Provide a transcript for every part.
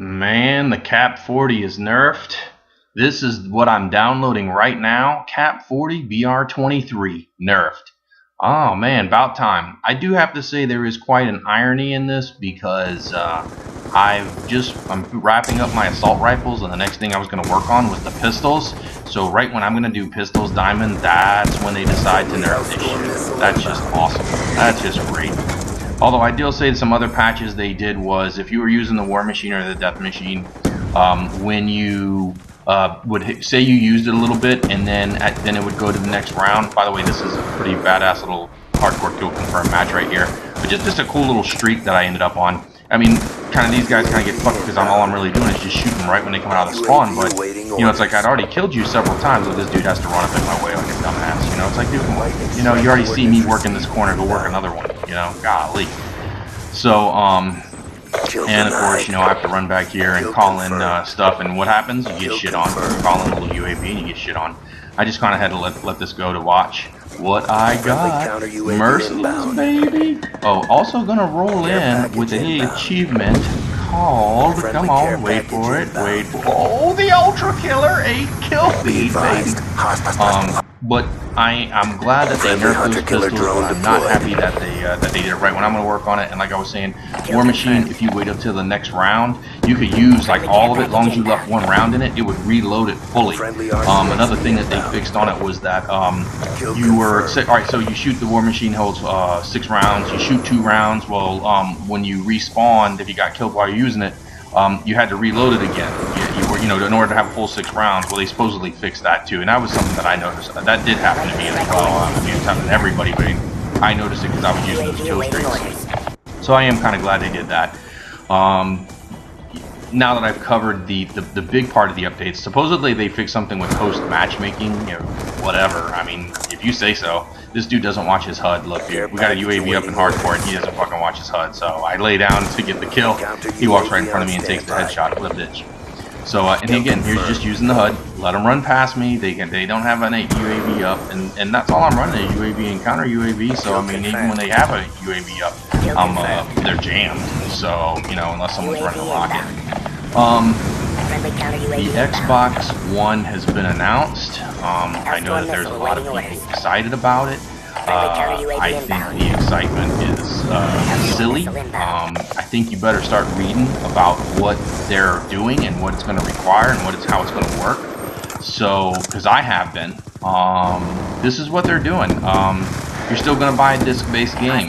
Man, the Cap 40 is nerfed. This is what I'm downloading right now. Cap 40 BR23 nerfed. Oh man, about time. I do have to say there is quite an irony in this because I'm wrapping up my assault rifles, and the next thing I was going to work on was the pistols. So right when I'm going to do pistols diamond, that's when they decide to nerf this shit. That's just awesome. That's just great. Although I will say some other patches they did was if you were using the war machine or the death machine, when you would say you used it a little bit and then it would go to the next round. By the way, this is a pretty badass little hardcore kill confirm match right here. But just a cool little streak that I ended up on. I mean, kind of these guys kind of get fucked because all I'm really doing is just shooting them right when they come out of the spawn. But you know, it's like I'd already killed you several times, but this dude has to run up in my way like a dumbass. You know, it's like, dude, come on. You know, you already see me working this corner, go work another one. You know, golly. So and of course, you know, I have to run back here and call in stuff, and what happens? You get shit on. You call in a little UAV and you get shit on. I just kind of had to let this go to watch what I got. Merciless, baby. Oh, also gonna roll in with an achievement called, come on, wait for it, oh, the Ultra Killer 8 kill feed, baby. But I'm glad that they nerfed those pistols, but I'm not happy that they did it right when I'm going to work on it. And like I was saying, War Machine, if you wait until the next round, you could use like all of it. As long as you left one round in it, it would reload it fully. Another thing that they fixed on it was that you were, alright, so you shoot, the War Machine holds 6 rounds, you shoot 2 rounds. Well, when you respawned, if you got killed while you're using it, you had to reload it again. You know, in order to have a full 6 rounds. Well, they supposedly fixed that too, and that was something that I noticed. That did happen to me as well. I mean, it's happened to everybody, but I noticed it because I was using those kill streaks. So I am kind of glad they did that. Now that I've covered the big part of the updates, supposedly they fixed something with post matchmaking. You know, whatever. I mean, if you say so. This dude doesn't watch his HUD. Look, dude, we got a UAV up in hardcore, and he doesn't fucking watch his HUD. So I lay down to get the kill. He walks right in front of me and takes the headshot. What a bitch. So, and again, here's just using the HUD. Let them run past me. They don't have an UAV up, and that's all I'm running, a UAV and counter UAV. So I mean, even when they have a UAV up, they're jammed. So you know, unless someone's running a rocket. The Xbox One has been announced. I know that there's a lot of people excited about it. I think the excitement is silly. I think you better start reading about what they're doing and what it's going to require and how it's going to work. So, because I have been, this is what they're doing. You're still going to buy a disc-based game,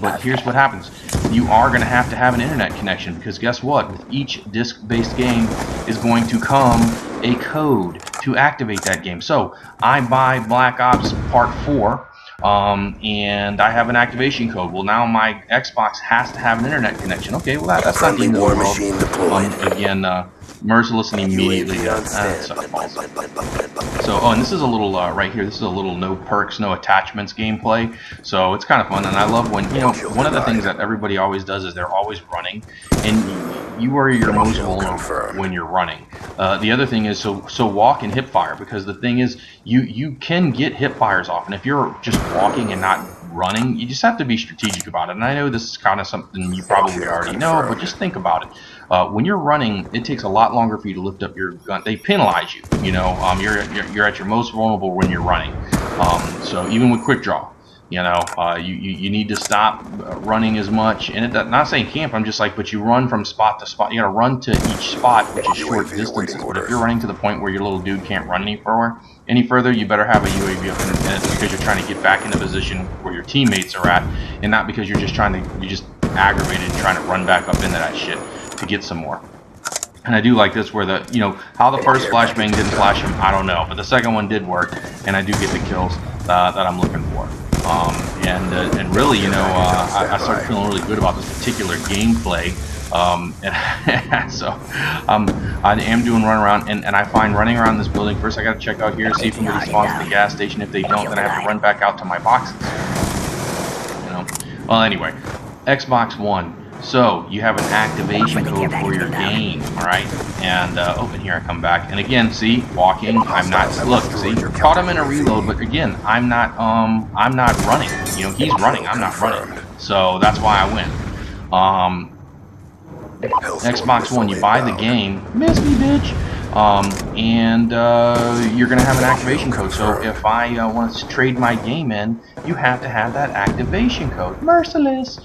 but here's what happens. You are going to have an internet connection, because guess what? With each disc-based game is going to come a code to activate that game. So, I buy Black Ops Part 4, and I have an activation code. Well, now my Xbox has to have an internet connection. Okay, well that's not the end of the world. Again, merciless and immediately So, and this is a little right here. This is a little no perks, no attachments gameplay. So it's kind of fun, and I love when, you know, one of the things that everybody always does is they're always running, and you are your most vulnerable when you're running. The other thing is so walk and hip fire, because the thing is you can get hip fires off, and if you're just walking and not running, you just have to be strategic about it. And I know this is kind of something you probably already know, but just think about it. When you're running, it takes a lot longer for you to lift up your gun. They penalize you. You know, you're at your most vulnerable when you're running. So even with quick draw, you know, you need to stop running as much. And not saying camp. I'm just like, but you run from spot to spot. You got to run to each spot, which is short distances. But if you're running to the point where your little dude can't run any further, you better have a UAV up, and it's because you're trying to get back into position where your teammates are at, and not because you're just aggravated and trying to run back up into that shit to get some more. And I do like this where how the first flashbang didn't flash him, I don't know, but the second one did work, and I do get the kills that I'm looking for. And really, you know, I started feeling really good about this particular gameplay. So I am doing run around, and I find running around this building, first I got to check out here, see if somebody spawns at the gas station. If they don't, then I have to run back out to my boxes. You know. Well, anyway, Xbox One. So you have an activation code for your game, all right? And open here, I come back, and again, see, walking. I'm not. Look, see, caught him in a reload, but again, I'm not running. You know, he's running. I'm not running. So that's why I win. Xbox One, you buy the game, miss me, bitch, and you're gonna have an activation code. So if I want to trade my game in, you have to have that activation code. Merciless.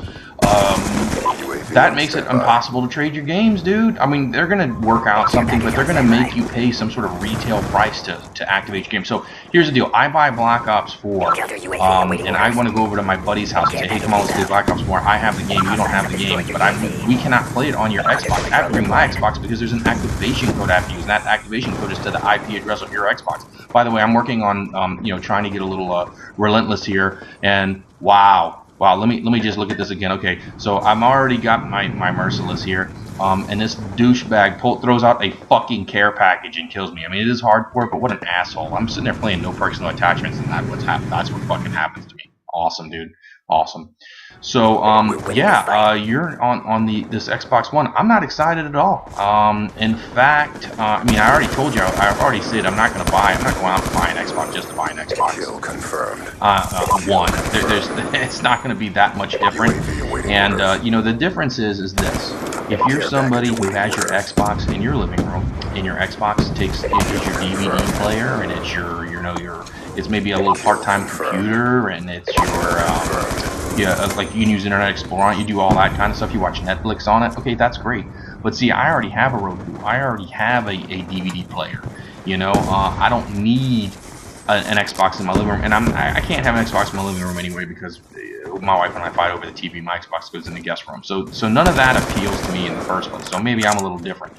That makes it impossible to trade your games, dude. I mean, they're gonna work out something, but they're gonna make you pay some sort of retail price to activate your game. So here's the deal: I buy Black Ops 4, and I want to go over to my buddy's house and say, "Hey, come on, let's play Black Ops 4. I have the game, you don't have the game, but we cannot play it on your Xbox. I have to bring my Xbox because there's an activation code I have to use, and that activation code is to the IP address of your Xbox." By the way, I'm working on trying to get a little relentless here, and wow, let me just look at this again. Okay, so I'm already got my Merciless here, and this douchebag throws out a fucking care package and kills me. I mean, it is hardcore, but what an asshole. I'm sitting there playing no perks, no attachments, and that's what fucking happens to me. Awesome, dude. Awesome. So yeah, you're on this Xbox One. I'm not excited at all. In fact, I mean, I already told you, I've already said I'm not going to buy. I'm not going out to buy an Xbox just to buy an Xbox. Kill confirmed. One. It's not going to be that much different. And the difference is this: if you're somebody who has your Xbox in your living room, and your Xbox is your DVD player, and it's it's maybe a little part-time computer, and it's like you can use Internet Explorer on it, you do all that kind of stuff, you watch Netflix on it, okay, that's great. But see, I already have a Roku, I already have a DVD player, I don't need an Xbox in my living room, and I can't have an Xbox in my living room anyway because my wife and I fight over the TV. My Xbox goes in the guest room, so none of that appeals to me in the first place. So maybe I'm a little different,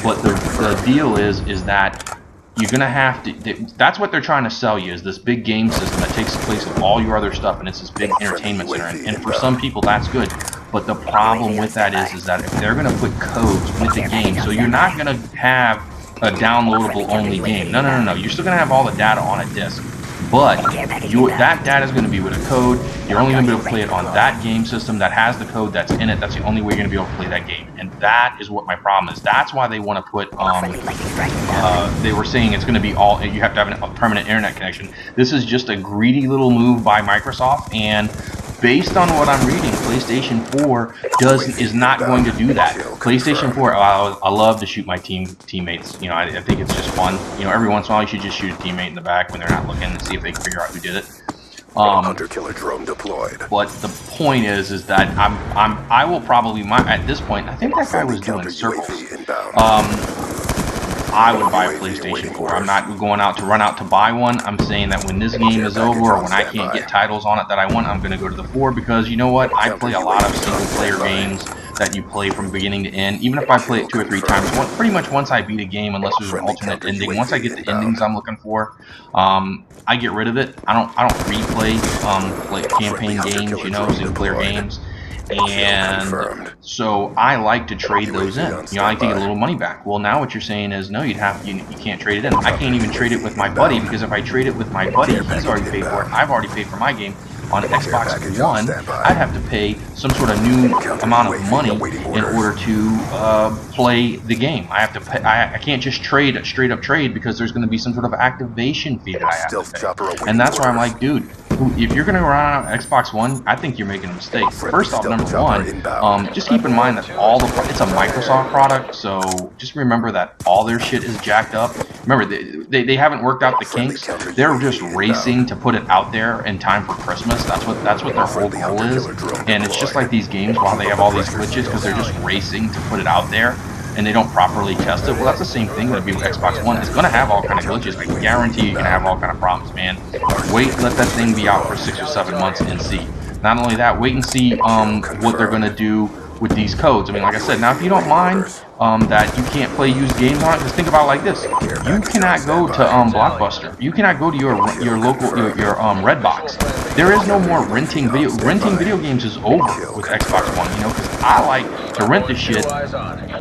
but the deal is that you're gonna have to. That's what they're trying to sell you, is this big game system that takes the place of all your other stuff, and it's this big entertainment center. And for some people, that's good. But the problem with that is that if they're gonna put codes with the game, so you're not gonna have a downloadable only game. No. You're still gonna have all the data on a disc, but that data is gonna be with a code. You're only gonna be able to play it on that game system that has the code that's in it. That's the only way you're gonna be able to play that game, and that is what my problem is. That's why they want to put. They were saying it's gonna be all. You have to have a permanent internet connection. This is just a greedy little move by Microsoft, and based on what I'm reading, PlayStation 4 is not going to do that. PlayStation 4, I love to shoot my teammates. I think it's just fun. Every once in a while you should just shoot a teammate in the back when they're not looking and see if they can figure out who did it. Hunter-killer drone deployed. But the point is that I will probably at this point. I think that guy was doing circles. I would buy a PlayStation 4. I'm not going out to run out to buy one. I'm saying that when this game is over, or when I can't get titles on it that I want, I'm going to go to the 4, because you know what? I play a lot of single-player games that you play from beginning to end. Even if I play it 2 or 3 times, pretty much once I beat a game, unless there's an alternate ending, once I get the endings I'm looking for, I get rid of it. I don't replay like campaign games, single-player games. And so I like to trade those in. I like to get a little money back. Well, now what you're saying is no, you can't trade it in. I can't even trade it with my buddy, because if I trade it with my buddy, he's already paid for it. I've already paid for my game. On Xbox One, I'd have to pay some sort of new amount of money in order to play the game. I have to pay. I can't just straight up trade, because there's going to be some sort of activation fee that I have to pay. And that's why I'm like, dude, if you're going to run on Xbox One, I think you're making a mistake. First off, number one, just keep in mind that it's a Microsoft product, so just remember that all their shit is jacked up. Remember, they haven't worked out the kinks. They're just racing to put it out there in time for Christmas. That's what their whole goal is. And it's just like these games, while they have all these glitches, because they're just racing to put it out there, and they don't properly test it. Well, that's the same thing going to be with Xbox One. It's going to have all kind of glitches. I can guarantee you're going to have all kind of problems, man. Wait, let that thing be out for 6 or 7 months and see. Not only that, wait and see what they're going to do with these codes. I mean, like I said, now if you don't mind that you can't play used games on it, just think about it like this: you cannot go to Blockbuster. You cannot go to your local your Redbox. There is no more renting video games is over with Xbox One. Because I like to rent the shit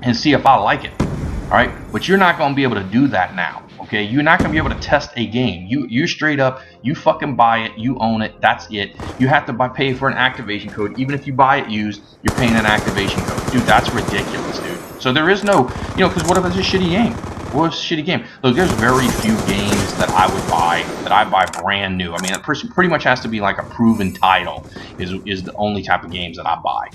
and see if I like it. All right, but you're not going to be able to do that now. Okay, you're not going to be able to test a game. You straight up, you fucking buy it, you own it, that's it. You have to pay for an activation code. Even if you buy it used, you're paying an activation code. Dude, that's ridiculous, dude. So there is no, because what if it's a shitty game? What a shitty game. Look, there's very few games that I would buy, that I buy brand new. I mean, it pretty much has to be like a proven title is the only type of games that I buy.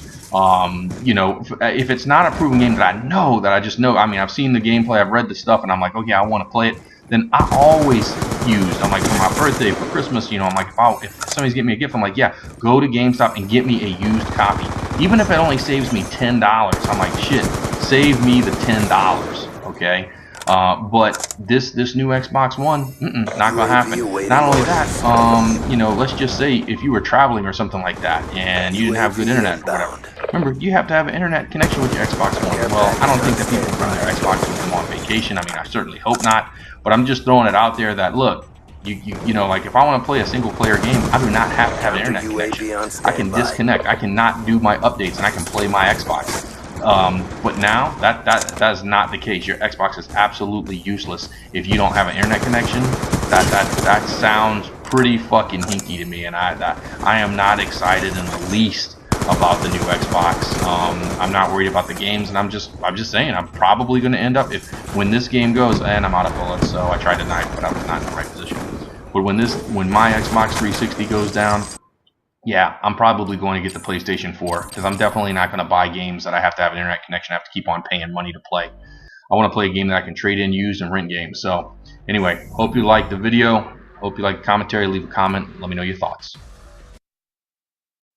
You know, if it's not a proven game that I know, that I just know, I mean, I've seen the gameplay, I've read the stuff, and I'm like, oh yeah, I want to play it, then I always I'm like, for my birthday, for Christmas, you know, I'm like, if somebody's getting me a gift, I'm like, yeah, go to GameStop and get me a used copy. Even if it only saves me $10, I'm like, shit, save me the $10, okay? But this new Xbox One, not gonna happen. Not only that, you know, let's just say if you were traveling or something like that and you didn't have good internet or whatever. Remember, you have to have an internet connection with your Xbox One. Well, I don't think that people run their Xbox when they go on vacation. I mean, I certainly hope not. But I'm just throwing it out there that, look, you know, like if I want to play a single player game, I do not have to have an internet connection. I can disconnect. I cannot do my updates, and I can play my Xbox. But now that is not the case. Your Xbox is absolutely useless if you don't have an internet connection. That sounds pretty fucking hinky to me, and I am not excited in the least about the new Xbox. I'm not worried about the games, and I'm just saying I'm probably going to end up, when this game goes, and I'm out of bullets, so I tried to knife, but I was not in the right position. But when my Xbox 360 goes down, yeah, I'm probably going to get the PlayStation 4, because I'm definitely not going to buy games that I have to have an internet connection. I have to keep on paying money to play. I want to play a game that I can trade in, use, and rent games. So anyway, hope you liked the video. Hope you liked the commentary. Leave a comment. Let me know your thoughts.